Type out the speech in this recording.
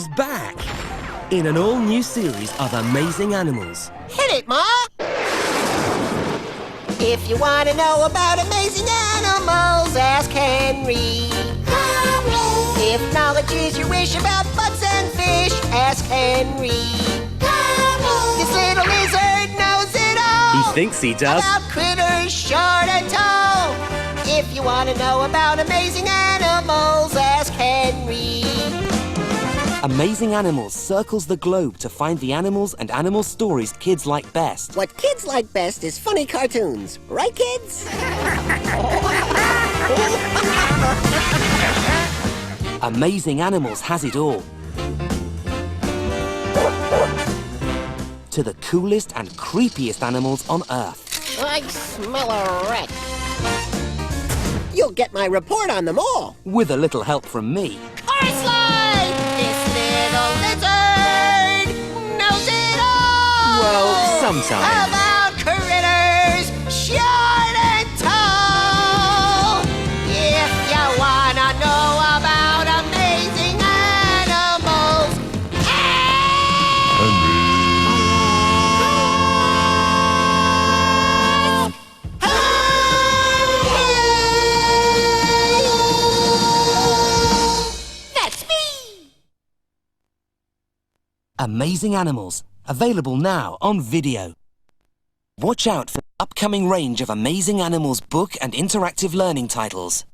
is back in an all-new series of amazing animals. Hit it, Ma! If you want to know about amazing animals, ask Henry. If knowledge is your wish about bugs and fish, ask Henry. This little lizard knows it all. He thinks he does. About critters short and tall. If you want to know about amazing animals, ask Henry. Amazing Animals circles the globe to find the animals and animal stories kids like best. What kids like best is funny cartoons. Right, kids? Amazing Animals has it all. To the coolest and creepiest animals on Earth. I smell a rat. You'll get my report on them all. With a little help from me. Horsefly! This little lizard knows it all! Well, sometimes. About critters short and tall. If you wanna know about amazing animals, that's me! Amazing Animals, available now on video. Watch out for the upcoming range of Amazing Animals book and interactive learning titles.